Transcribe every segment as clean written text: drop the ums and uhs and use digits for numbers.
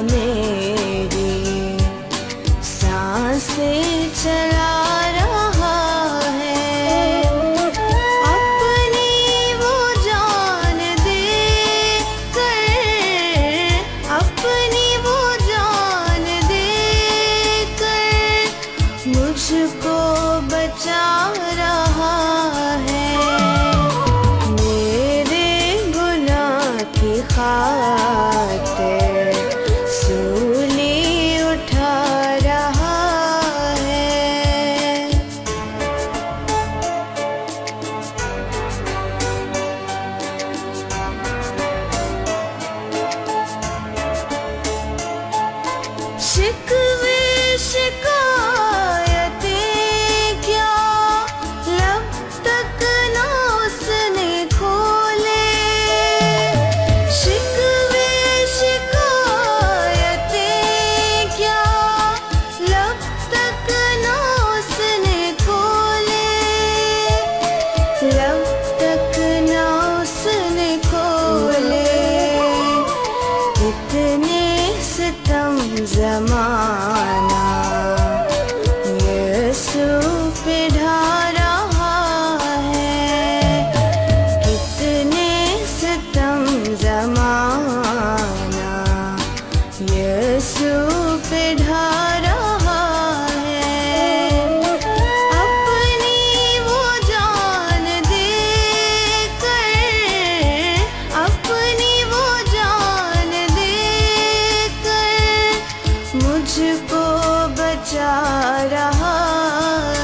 मेरी सांसें चला रहा है। अपनी वो जान दे कर, अपनी वो जान दे कर मुझको बचा रहा है। मेरे गुनाह की खातिर सूली उठा रहा है। शिकवे शिकायतें क्या लब तक ना उसने खोले। शिकवे शिकायतें क्या लब तक ना उसने खोले। लब तक ना उसने खोले। कितने सितम ज़माना यीशु पे ढा रहा है। कितने सितम ज़माना यीशु पे ढा रहा है। अपनी वो जान दे कर, अपनी वो जान दे कर मुझको बचा रहा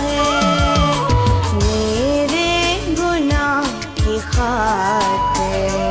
है। मेरे गुनाह की खातिर